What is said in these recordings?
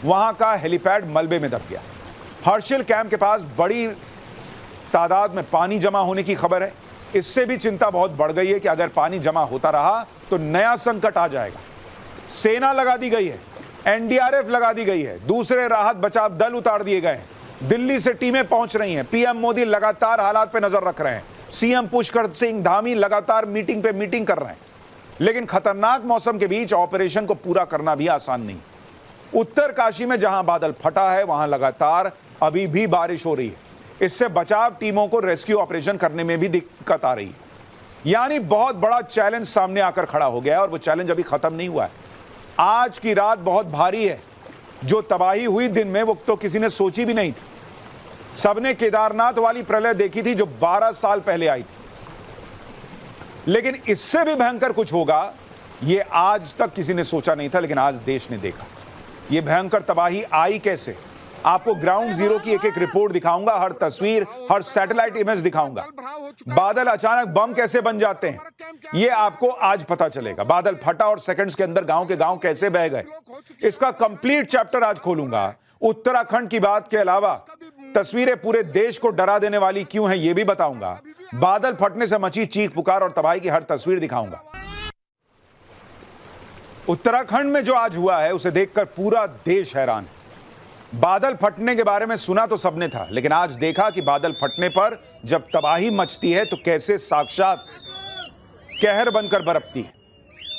वहां का हेलीपैड मलबे में दब गया। हर्षिल कैंप के पास बड़ी तादाद में पानी जमा होने की खबर है। इससे भी चिंता बहुत बढ़ गई है कि अगर पानी जमा होता रहा तो नया संकट आ जाएगा। सेना लगा दी गई है, एनडीआरएफ लगा दी गई है, दूसरे राहत बचाव दल उतार दिए गए हैं, दिल्ली से टीमें पहुंच रही हैं। पीएम मोदी लगातार हालात पर नजर रख रहे हैं। सीएम पुष्कर सिंह धामी लगातार मीटिंग पे मीटिंग कर रहे हैं। लेकिन खतरनाक मौसम के बीच ऑपरेशन को पूरा करना भी आसान नहीं। उत्तरकाशी में जहां बादल फटा है वहां लगातार अभी भी बारिश हो रही है। इससे बचाव टीमों को रेस्क्यू ऑपरेशन करने में भी दिक्कत आ रही है। यानी बहुत बड़ा चैलेंज सामने आकर खड़ा हो गया है और वो चैलेंज अभी खत्म नहीं हुआ है। आज की रात बहुत भारी है। जो तबाही हुई दिन में वो तो किसी ने सोची भी नहीं थी। सबने केदारनाथ वाली प्रलय देखी थी जो 12 साल पहले आई थी, लेकिन इससे भी भयंकर कुछ होगा ये आज तक किसी ने सोचा नहीं था। लेकिन आज देश ने देखा ये भयंकर तबाही आई कैसे। आपको ग्राउंड जीरो की एक एक रिपोर्ट दिखाऊंगा, हर तस्वीर, हर सैटेलाइट इमेज दिखाऊंगा। बादल अचानक बम कैसे बन जाते हैं ये आपको आज पता चलेगा। बादल फटा और सेकंड्स के अंदर गांव के गांव कैसे बह गए, इसका कंप्लीट चैप्टर आज खोलूंगा। उत्तराखंड की बात के अलावा तस्वीरें पूरे देश को डरा देने वाली क्यों हैं ये भी बताऊंगा। बादल फटने से मची चीख पुकार और तबाही की हर तस्वीर दिखाऊंगा। उत्तराखंड में जो आज हुआ है उसे देखकर पूरा देश हैरान है। बादल फटने के बारे में सुना तो सबने था, लेकिन आज देखा कि बादल फटने पर जब तबाही मचती है तो कैसे साक्षात कहर बनकर बरपती है।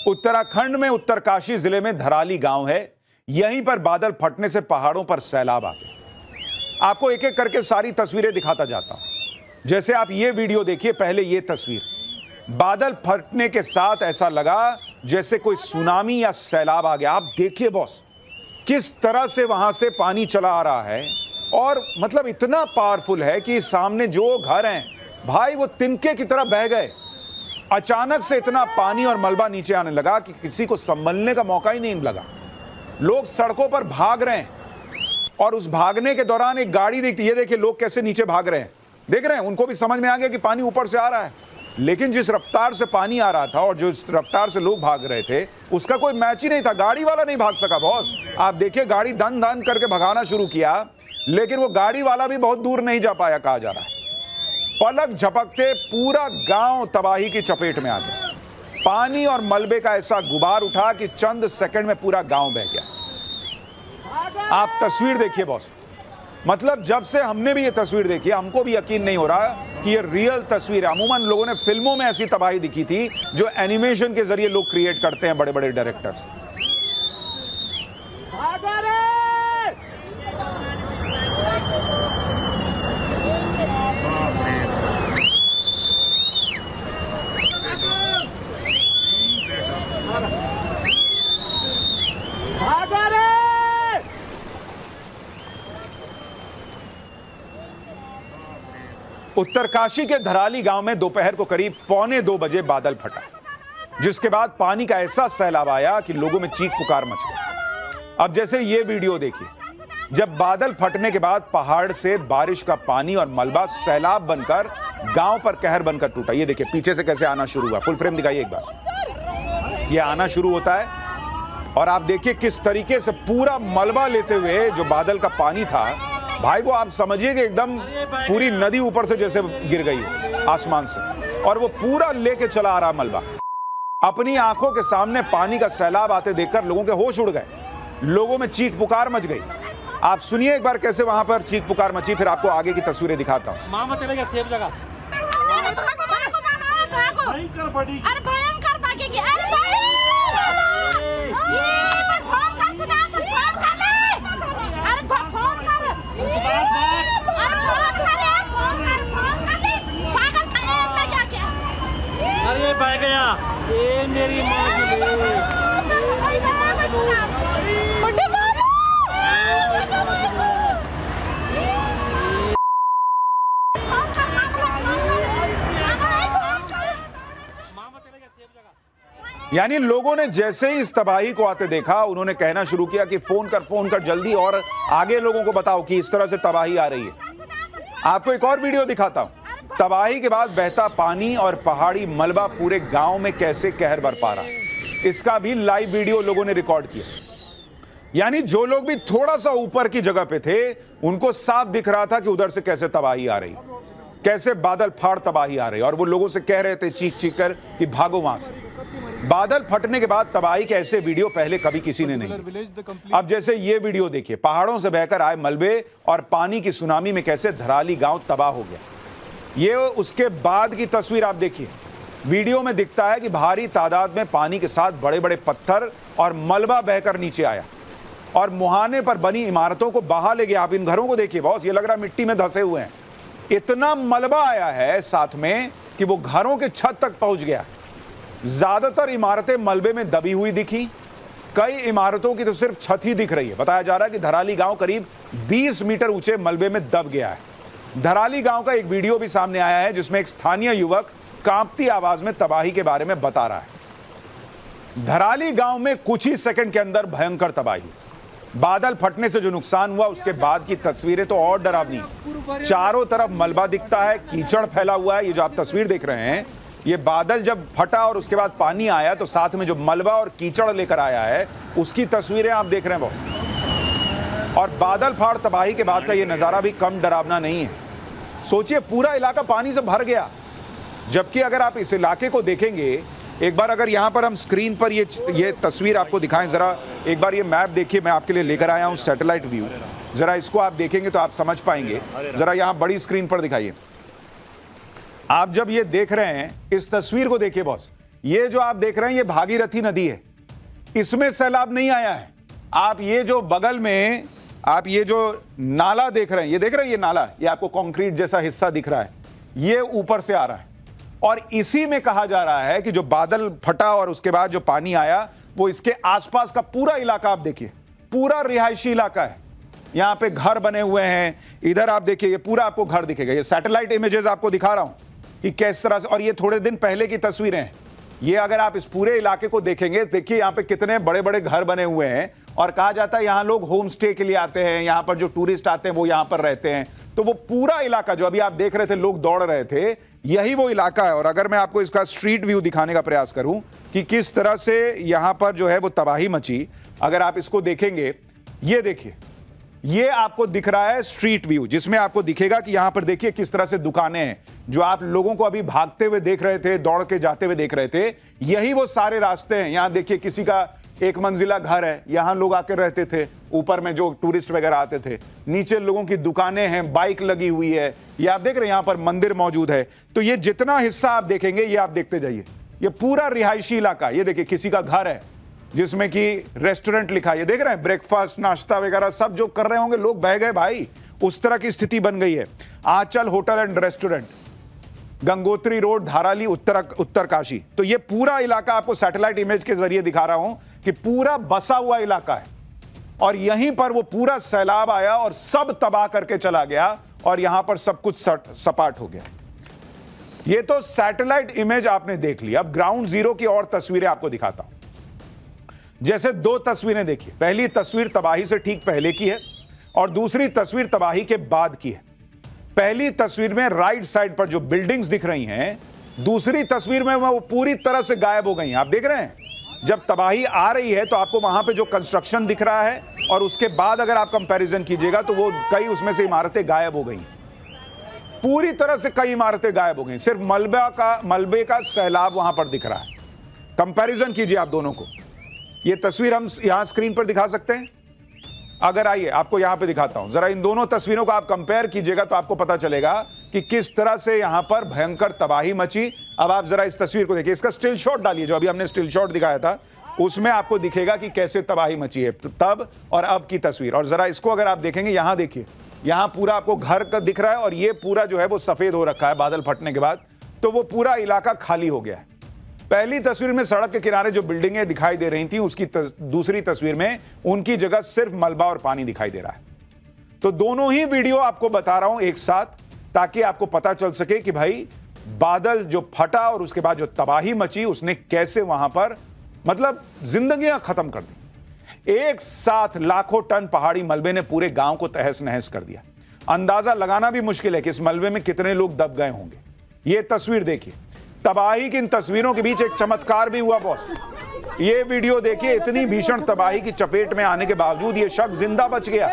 उत्तराखंड में उत्तरकाशी जिले में धराली गांव है। यहीं पर बादल फटने से पहाड़ों पर सैलाब आ गए। आपको एक एक करके सारी तस्वीरें दिखाता जाता हूं। जैसे आप ये वीडियो देखिए, पहले ये तस्वीर, बादल फटने के साथ ऐसा लगा जैसे कोई सुनामी या सैलाब आ गया। आप देखिए बॉस किस तरह से वहां से पानी चला आ रहा है और मतलब इतना पावरफुल है कि सामने जो घर हैं भाई वो तिनके की तरह बह गए। अचानक से इतना पानी और मलबा नीचे आने लगा कि किसी को संभलने का मौका ही नहीं लगा। लोग सड़कों पर भाग रहे हैं और उस भागने के दौरान एक गाड़ी दिखती है। ये देखिए लोग कैसे नीचे भाग रहे हैं, देख रहे हैं। उनको भी समझ में आ गया कि पानी ऊपर से आ रहा है, लेकिन जिस रफ्तार से पानी आ रहा था और जिस रफ्तार से लोग भाग रहे थे उसका कोई मैच ही नहीं था। गाड़ी वाला नहीं भाग सका बॉस। आप देखिए गाड़ी दन दन करके भगाना शुरू किया, लेकिन वो गाड़ी वाला भी बहुत दूर नहीं जा पाया, कहा जा रहा है। पलक झपकते पूरा गांव तबाही की चपेट में आ गया। पानी और मलबे का ऐसा गुबार उठा कि चंद सेकंड में पूरा गांव बह गया। आप तस्वीर देखिए बॉस, मतलब जब से हमने भी ये तस्वीर देखी हमको भी यकीन नहीं हो रहा कि ये रियल तस्वीर है। अमूमन लोगों ने फिल्मों में ऐसी तबाही दिखी थी जो एनिमेशन के जरिए लोग क्रिएट करते हैं, बड़े बड़े डायरेक्टर्स। उत्तरकाशी के धराली गांव में दोपहर को करीब 1:45 बजे बादल फटा, जिसके बाद पानी का ऐसा सैलाब आया कि लोगों में चीख पुकार मच गई। अब जैसे ये वीडियो देखिए, जब बादल फटने के बाद पहाड़ से बारिश का पानी और मलबा सैलाब बनकर गांव पर कहर बनकर टूटा। ये देखिए पीछे से कैसे आना शुरू हुआ। फुल फ्रेम दिखाइए एक बार। ये आना शुरू होता है और आप देखिए किस तरीके से पूरा मलबा लेते हुए जो बादल का पानी था भाई, वो आप समझिए कि एकदम पूरी नदी ऊपर से जैसे गिर गई आसमान से, और वो पूरा लेके चला आ रहा मलबा। अपनी आंखों के सामने पानी का सैलाब आते देखकर लोगों के होश उड़ गए, लोगों में चीख पुकार मच गई। आप सुनिए एक बार कैसे वहां पर चीख पुकार मची, फिर आपको आगे की तस्वीरें दिखाता हूं। मामा चलेगा सेफ जगह। अरे बह गया, ये मेरी माँ यानी लोगों ने जैसे ही इस तबाही को आते देखा उन्होंने कहना शुरू किया कि फोन कर जल्दी और आगे लोगों को बताओ कि इस तरह से तबाही आ रही है। आपको एक और वीडियो दिखाता हूं। तबाही के बाद बहता पानी और पहाड़ी मलबा पूरे गांव में कैसे कहर बरपा रहा, इसका भी लाइव वीडियो लोगों ने रिकॉर्ड किया। यानी जो लोग भी थोड़ा सा ऊपर की जगह पे थे उनको साफ दिख रहा था कि उधर से कैसे तबाही आ रही, कैसे बादल फाड़ तबाही आ रही, और वो लोगों से कह रहे थे चीख चीख कर कि भागो वहां से। बादल फटने के बाद तबाही के ऐसे वीडियो पहले कभी किसी ने नहीं देखे। अब जैसे ये वीडियो देखिए, पहाड़ों से बहकर आए मलबे और पानी की सुनामी में कैसे धराली गांव तबाह हो गया। ये उसके बाद की तस्वीर आप देखिए, वीडियो में दिखता है कि भारी तादाद में पानी के साथ बड़े बड़े पत्थर और मलबा बहकर नीचे आया और मुहाने पर बनी इमारतों को बहा ले गया। आप इन घरों को देखिए बॉस, ये लग रहा है मिट्टी में धंसे हुए हैं। इतना मलबा आया है साथ में कि वो घरों के छत तक पहुंच गया। ज्यादातर इमारतें मलबे में दबी हुई दिखी, कई इमारतों की तो सिर्फ छत ही दिख रही है। बताया जा रहा है कि धराली गांव करीब 20 मीटर ऊंचे मलबे में दब गया है। धराली गांव का एक वीडियो भी सामने आया है जिसमें एक स्थानीय युवक कांपती आवाज में तबाही के बारे में बता रहा है। धराली गांव में कुछ ही सेकंड के अंदर भयंकर तबाही, बादल फटने से जो नुकसान हुआ उसके बाद की तस्वीरें तो और डरावनी हैं। चारों तरफ मलबा दिखता है, कीचड़ फैला हुआ है। ये जो आप तस्वीर देख रहे हैं, ये बादल जब फटा और उसके बाद पानी आया तो साथ में जो मलबा और कीचड़ लेकर आया है उसकी तस्वीरें आप देख रहे हैं बॉस। और बादल फाड़ तबाही के बाद का ये नजारा भी कम डरावना नहीं है। सोचिए, पूरा इलाका पानी से भर गया, जबकि अगर आप इस इलाके को देखेंगे, एक बार अगर यहां पर हम स्क्रीन पर ये तस्वीर आपको दिखाएं, जरा एक बार ये मैप देखिए, मैं आपके लिए लेकर आया हूं सैटेलाइट व्यू। जरा इसको आप देखेंगे तो आप समझ पाएंगे। जरा यहां बड़ी स्क्रीन पर दिखाइए। आप जब ये देख रहे हैं, इस तस्वीर को देखिए बॉस, ये जो आप देख रहे हैं ये भागीरथी नदी है, इसमें सैलाब नहीं आया है। आप ये जो बगल में आप ये जो नाला देख रहे हैं, ये देख रहे हैं, ये नाला, ये आपको कंक्रीट जैसा हिस्सा दिख रहा है, ये ऊपर से आ रहा है। और इसी में कहा जा रहा है कि जो बादल फटा और उसके बाद जो पानी आया वो इसके आसपास का पूरा इलाका आप देखिए, पूरा रिहायशी इलाका है। यहां पे घर बने हुए हैं, इधर आप देखिए ये पूरा आपको घर दिखेगा। ये सैटेलाइट इमेजेस आपको दिखा रहा हूं कि किस तरह से, और ये थोड़े दिन पहले की तस्वीरें हैं। ये अगर आप इस पूरे इलाके को देखेंगे, देखिए यहां पे कितने बड़े बड़े घर बने हुए हैं। और कहा जाता है यहां लोग होम स्टे के लिए आते हैं, यहां पर जो टूरिस्ट आते हैं वो यहां पर रहते हैं। तो वो पूरा इलाका जो अभी आप देख रहे थे, लोग दौड़ रहे थे, यही वो इलाका है। और अगर मैं आपको इसका स्ट्रीट व्यू दिखाने का प्रयास करूं कि किस तरह से यहां पर जो है वो तबाही मची, अगर आप इसको देखेंगे, ये देखिए, ये आपको दिख रहा है स्ट्रीट व्यू, जिसमें आपको दिखेगा कि यहां पर देखिए किस तरह से दुकानें हैं। जो आप लोगों को अभी भागते हुए देख रहे थे, दौड़ के जाते हुए देख रहे थे, यही वो सारे रास्ते हैं। यहां देखिए किसी का एक मंजिला घर है, यहां लोग आकर रहते थे, ऊपर में जो टूरिस्ट वगैरह आते थे, नीचे लोगों की दुकानें हैं, बाइक लगी हुई है, ये आप देख रहे हैं, यहां पर मंदिर मौजूद है। तो ये जितना हिस्सा आप देखेंगे ये आप देखते जाइए, ये पूरा रिहायशी इलाका। ये देखिए किसी का घर है जिसमें कि रेस्टोरेंट लिखा है, ये देख रहे हैं, ब्रेकफास्ट नाश्ता वगैरह सब जो कर रहे होंगे, लोग बह गए भाई, उस तरह की स्थिति बन गई है। Anchal hotel and restaurant, Gangotri road, Dharali, Uttarkashi. तो ये पूरा इलाका आपको सैटेलाइट इमेज के जरिए दिखा रहा हूं कि पूरा बसा हुआ इलाका है। और यहीं पर वो पूरा सैलाब आया और सब तबाह करके चला गया, और यहां पर सब कुछ सपाट हो गया। ये तो सैटेलाइट इमेज आपने देख ली। अब ग्राउंड जीरो की और तस्वीरें आपको दिखाता हूं। जैसे दो तस्वीरें देखिए, पहली तस्वीर तबाही से ठीक पहले की है और दूसरी तस्वीर तबाही के बाद की है। पहली तस्वीर में राइट साइड पर जो बिल्डिंग्स दिख रही हैं, दूसरी तस्वीर में वो पूरी तरह से गायब हो गई हैं। आप देख रहे हैं, जब तबाही आ रही है तो आपको वहां पे जो कंस्ट्रक्शन दिख रहा है, और उसके बाद अगर आप कंपैरिजन कीजिएगा तो वो कई उसमें से इमारतें गायब हो गई, पूरी तरह से कई इमारतें गायब हो गई। सिर्फ मलबे का सैलाब वहां पर दिख रहा है। कंपैरिजन कीजिए आप दोनों को। ये तस्वीर हम यहां स्क्रीन पर दिखा सकते हैं। अगर आइए आपको यहां पे दिखाता हूं, जरा इन दोनों तस्वीरों को आप कंपेयर कीजिएगा तो आपको पता चलेगा कि किस तरह से यहां पर भयंकर तबाही मची। अब आप जरा इस तस्वीर को देखिए, इसका स्टिल शॉट डालिए, जो अभी हमने स्टिल शॉट दिखाया था उसमें आपको दिखेगा कि कैसे तबाही मची है तब और अब की तस्वीर। और जरा इसको अगर आप देखेंगे, यहां देखिए, यहां पूरा आपको घर का दिख रहा है और ये पूरा जो है वो सफेद हो रखा है बादल फटने के बाद। तो वो पूरा इलाका खाली हो गया है। पहली तस्वीर में सड़क के किनारे जो बिल्डिंगें दिखाई दे रही थी, उसकी दूसरी तस्वीर में उनकी जगह सिर्फ मलबा और पानी दिखाई दे रहा है। तो दोनों ही वीडियो आपको बता रहा हूं एक साथ, ताकि आपको पता चल सके कि भाई बादल जो फटा और उसके बाद जो तबाही मची उसने कैसे वहां पर मतलब जिंदगियां खत्म कर दी। एक साथ लाखों टन पहाड़ी मलबे ने पूरे गांव को तहस नहस कर दिया। अंदाजा लगाना भी मुश्किल है कि इस मलबे में कितने लोग दब गए होंगे। यह तस्वीर देखिए। तबाही की इन तस्वीरों के बीच एक चमत्कार भी हुआ बॉस। ये वीडियो देखिए, इतनी भीषण तबाही की चपेट में आने के बावजूद ये शख्स जिंदा बच गया,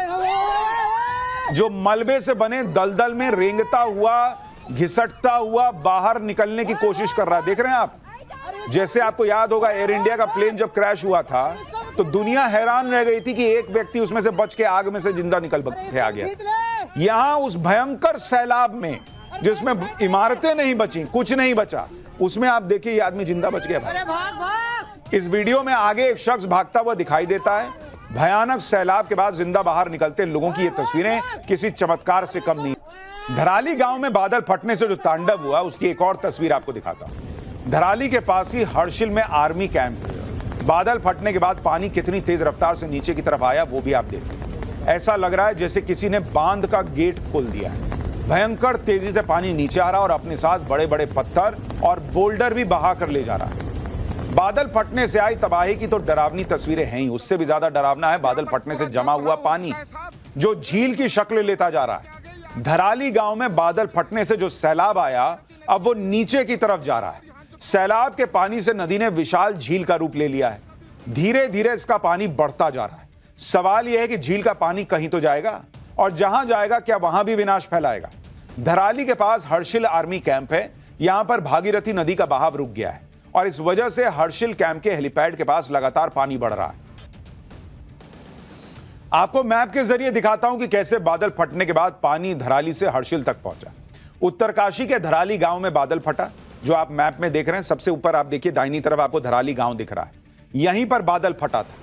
जो मलबे से बने दलदल में रेंगता हुआ, घिसटता हुआ बाहर निकलने की कोशिश कर रहा है। देख रहे हैं आप, जैसे आपको याद होगा एयर इंडिया का प्लेन जब क्रैश हुआ था तो दुनिया हैरान रह गई थी कि एक व्यक्ति उसमें से बच के आग में से जिंदा निकल के आ गया। यहां उस भयंकर सैलाब में जिसमें इमारतें नहीं बची, कुछ नहीं बचा, उसमें आप देखिए ये आदमी जिंदा बच गया। इस वीडियो में आगे एक शख्स भागता हुआ दिखाई देता है। भयानक सैलाब के बाद जिंदा बाहर निकलते लोगों की ये तस्वीरें किसी चमत्कार से कम नहीं। धराली गांव में बादल फटने से जो तांडव हुआ उसकी एक और तस्वीर आपको दिखाता हूं। धराली के पास ही हर्षिल में आर्मी कैंप, बादल फटने के बाद पानी कितनी तेज रफ्तार से नीचे की तरफ आया वो भी आप देखें। ऐसा लग रहा है जैसे किसी ने बांध का गेट खोल दिया है। भयंकर तेजी से पानी नीचे आ रहा और अपने साथ बड़े बड़े पत्थर और बोल्डर भी बहा कर ले जा रहा है। बादल फटने से आई तबाही की तो डरावनी तस्वीरें हैं ही, उससे भी ज्यादा डरावना है बादल फटने से जमा हुआ पानी जो झील की शक्ल लेता जा रहा है। धराली गांव में बादल फटने से जो सैलाब आया अब वो नीचे की तरफ जा रहा है। सैलाब के पानी से नदी ने विशाल झील का रूप ले लिया है। धीरे धीरे इसका पानी बढ़ता जा रहा है। सवाल यह है कि झील का पानी कहीं तो जाएगा, और जहां जाएगा क्या वहां भी विनाश फैलाएगा। धराली के पास हर्षिल आर्मी कैंप है। यहां पर भागीरथी नदी का बहाव रुक गया है और इस वजह से हर्षिल कैंप के हेलीपैड के पास लगातार पानी बढ़ रहा है। आपको मैप के जरिए दिखाता हूं कि कैसे बादल फटने के बाद पानी धराली से हर्षिल तक पहुंचा। उत्तरकाशी के धराली गांव में बादल फटा, जो आप मैप में देख रहे हैं। सबसे ऊपर आप देखिए, दाहिनी तरफ आपको धराली गांव दिख रहा है। यहीं पर बादल फटा था।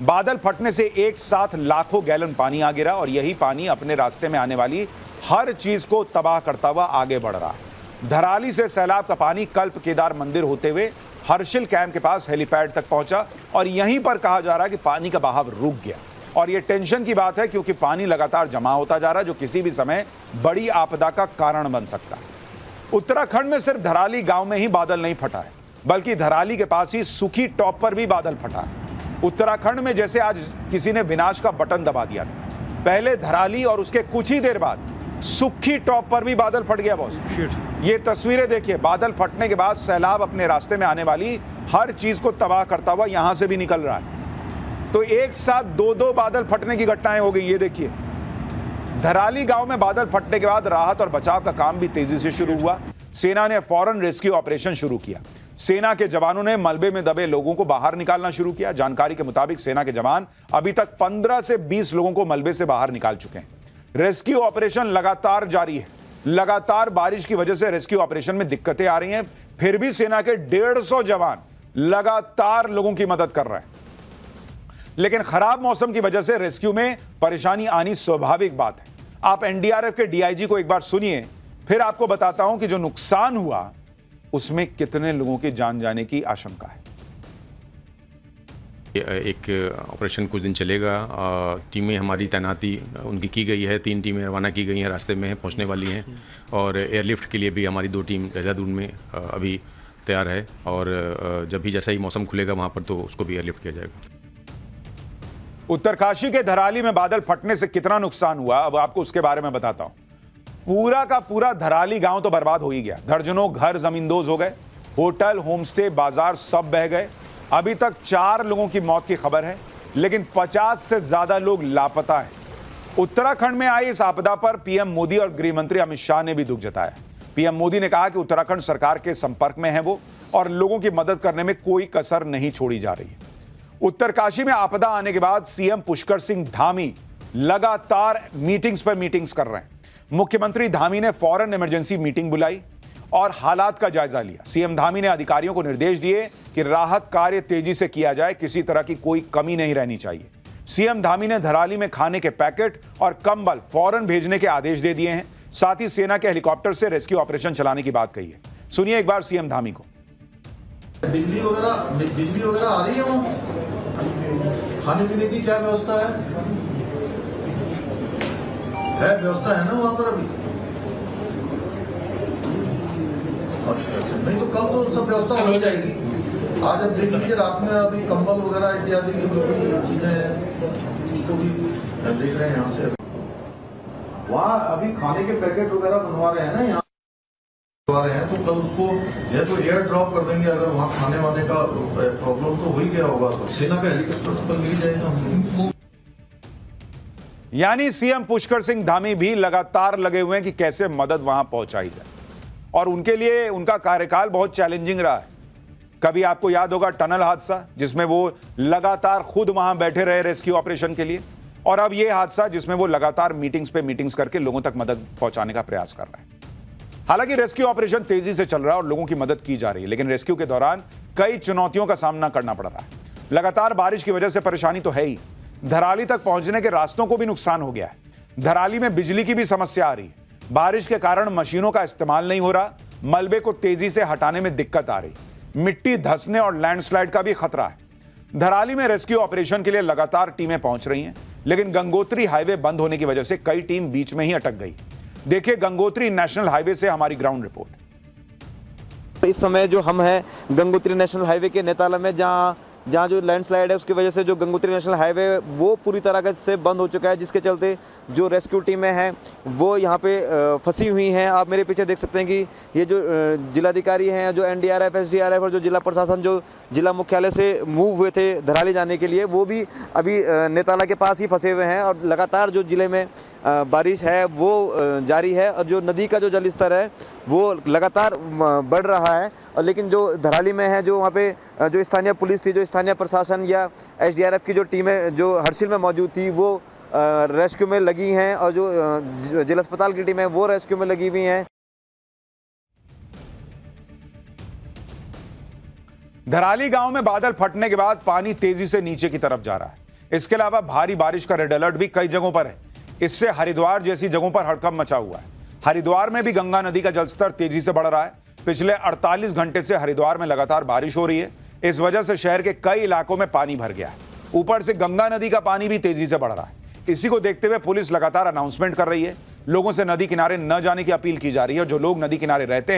बादल फटने से एक साथ लाखों गैलन पानी आ गिरा और यही पानी अपने रास्ते में आने वाली हर चीज को तबाह करता हुआ आगे बढ़ रहा है। धराली से सैलाब का पानी कल्प केदार मंदिर होते हुए हर्षिल कैंप के पास हेलीपैड तक पहुंचा और यहीं पर कहा जा रहा है कि पानी का बहाव रुक गया। और यह टेंशन की बात है क्योंकि पानी लगातार जमा होता जा रहा है, जो किसी भी समय बड़ी आपदा का कारण बन सकता है। उत्तराखंड में सिर्फ धराली गांव में ही बादल नहीं फटा है, बल्कि धराली के पास ही सुखी टॉप पर भी बादल फटा है। उत्तराखंड में जैसे आज किसी ने विनाश का बटन दबा दिया था। पहले धराली और उसके कुछ ही देर बाद सुखी टॉप पर भी बादल फट गया बॉस। ये तस्वीरें देखिए, बादल फटने के बाद सैलाब अपने रास्ते में आने वाली हर चीज को तबाह करता हुआ यहां से भी निकल रहा है। तो एक साथ दो बादल फटने की घटनाएं हो गई। ये देखिए, धराली गांव में बादल फटने के बाद राहत और बचाव का काम भी तेजी से शुरू हुआ। सेना ने फौरन रेस्क्यू ऑपरेशन शुरू किया। सेना के जवानों ने मलबे में दबे लोगों को बाहर निकालना शुरू किया। जानकारी के मुताबिक सेना के जवान अभी तक 15 से 20 लोगों को मलबे से बाहर निकाल चुके हैं। रेस्क्यू ऑपरेशन लगातार जारी है। लगातार बारिश की वजह से रेस्क्यू ऑपरेशन में दिक्कतें आ रही हैं, फिर भी सेना के 150 जवान लगातार लोगों की मदद कर रहे हैं। लेकिन खराब मौसम की वजह से रेस्क्यू में परेशानी आनी स्वाभाविक बात है। आप एनडीआरएफ के डीआईजी को एक बार सुनिए, फिर आपको बताता हूं कि जो नुकसान हुआ उसमें कितने लोगों की जान जाने की आशंका है। एक ऑपरेशन कुछ दिन चलेगा। टीमें हमारी तैनाती उनकी की गई है। 3 टीमें रवाना की गई हैं, रास्ते में पहुंचने वाली हैं। और एयरलिफ्ट के लिए भी हमारी 2 टीम देहरादून में अभी तैयार है। और जब भी जैसा ही मौसम खुलेगा वहाँ पर तो उसको भी एयरलिफ्ट किया जाएगा। उत्तरकाशी के धराली में बादल फटने से कितना नुकसान हुआ अब आपको उसके बारे में बताता हूं। पूरा का पूरा धराली गांव तो बर्बाद हो ही गया। दर्जनों घर जमींदोज हो गए। होटल, होमस्टे, बाजार सब बह गए। अभी तक 4 लोगों की मौत की खबर है, लेकिन 50 से ज्यादा लोग लापता हैं। उत्तराखंड में आई इस आपदा पर पीएम मोदी और गृह मंत्री अमित शाह ने भी दुख जताया। पीएम मोदी ने कहा कि उत्तराखंड सरकार के संपर्क में है वो, और लोगों की मदद करने में कोई कसर नहीं छोड़ी जा रही है। उत्तरकाशी में आपदा आने के बाद सीएम पुष्कर सिंह धामी लगातार मीटिंग्स पर मीटिंग्स कर रहे हैं। मुख्यमंत्री धामी ने फौरन इमरजेंसी मीटिंग बुलाई और हालात का जायजा लिया। सीएम धामी ने अधिकारियों को निर्देश दिए कि राहत कार्य तेजी से किया जाए, किसी तरह की कोई कमी नहीं रहनी चाहिए। सीएम धामी ने धराली में खाने के पैकेट और कंबल फौरन भेजने के आदेश दे दिए हैं। साथ ही सेना के हेलीकॉप्टर से रेस्क्यू ऑपरेशन चलाने की बात कही है। सुनिए एक बार सीएम धामी को। बिजली वगैरह आ रही है वहाँ? खाने पीने की क्या व्यवस्था है व्यवस्था है ना वहाँ पर अभी? अच्छा, नहीं तो कल तो सब व्यवस्था हो जाएगी। आज अब देख लीजिए, रात में अभी कंबल वगैरह इत्यादि की जो भी चीजें हैं उसको भी देख रहे हैं यहाँ से। वहाँ अभी खाने के पैकेट वगैरह बनवा रहे हैं ना यहाँ। रहे हैं तो कल उसको या तो एयर ड्रॉप कर देंगे। अगर वहाँ खाने वाने का प्रॉब्लम तो हो ही गया होगा तो सेना का हेलीकॉप्टर तो कल मिल जाएगा हमको। यानी सीएम पुष्कर सिंह धामी भी लगातार लगे हुए हैं कि कैसे मदद वहां पहुंचाई जाए, और उनके लिए उनका कार्यकाल बहुत चैलेंजिंग रहा है। कभी आपको याद होगा टनल हादसा, जिसमें वो लगातार खुद वहां बैठे रहे रेस्क्यू ऑपरेशन के लिए, और अब ये हादसा जिसमें वो लगातार मीटिंग्स पे मीटिंग्स करके लोगों तक मदद पहुंचाने का प्रयास कर रहे हैं। हालांकि रेस्क्यू ऑपरेशन तेजी से चल रहा है और लोगों की मदद की जा रही है, लेकिन रेस्क्यू के दौरान कई चुनौतियों का सामना करना पड़ रहा है। लगातार बारिश की वजह से परेशानी तो है ही, धराली तक पहुंचने के रास्तों को भी नुकसान हो गया है। धराली में बिजली की भी समस्या आ रही है। बारिश के कारण मशीनों का इस्तेमाल नहीं हो रहा, मलबे को तेजी से हटाने में दिक्कत आ रही, मिट्टी धंसने और लैंडस्लाइड का भी खतरा है। धराली में रेस्क्यू ऑपरेशन के लिए लगातार टीमें पहुंच रही हैं, लेकिन गंगोत्री हाईवे बंद होने की वजह से कई टीम बीच में ही अटक गई। देखिए गंगोत्री नेशनल हाईवे से हमारी ग्राउंड रिपोर्ट। इस समय जो हम हैं गंगोत्री नेशनल हाईवे के नेताला में, जहाँ जो लैंडस्लाइड है उसकी वजह से जो गंगोत्री नेशनल हाईवे वो पूरी तरह से बंद हो चुका है, जिसके चलते जो रेस्क्यू टीमें हैं वो यहाँ पे फंसी हुई हैं। आप मेरे पीछे देख सकते हैं कि ये जो जिलाधिकारी हैं, जो एनडीआरएफ, एसडीआरएफ और जो जिला प्रशासन जो जिला मुख्यालय से मूव हुए थे धराली जाने के लिए, वो भी अभी नेताला के पास ही फंसे हुए हैं। और लगातार जो जिले में बारिश है वो जारी है, और जो नदी का जो जल स्तर है वो लगातार बढ़ रहा है। और लेकिन जो धराली में है, जो वहाँ पे जो स्थानीय पुलिस थी, जो स्थानीय प्रशासन या एसडीआरएफ की जो टीमें जो हर्षिल में मौजूद थी वो रेस्क्यू में लगी हैं, और जो जिला अस्पताल की टीम है वो रेस्क्यू में लगी हुई हैं। धराली गांव में बादल फटने के बाद पानी तेजी से नीचे की तरफ जा रहा है। इसके अलावा भारी बारिश का रेड अलर्ट भी कई जगहों पर है। इससे हरिद्वार जैसी जगहों पर हड़कंप मचा हुआ है। हरिद्वार में भी गंगा नदी का जलस्तर तेजी से बढ़ रहा है। पिछले 48 घंटे से हरिद्वार में लगातार बारिश हो रही है। इस वजह से शहर के कई इलाकों में पानी भर गया है। ऊपर से गंगा नदी का पानी भी तेजी से बढ़ रहा है। इसी को देखते हुए पुलिस लगातार अनाउंसमेंट कर रही है। लोगों से नदी किनारे न जाने की अपील की जा रही है, और जो लोग नदी किनारे रहते हैं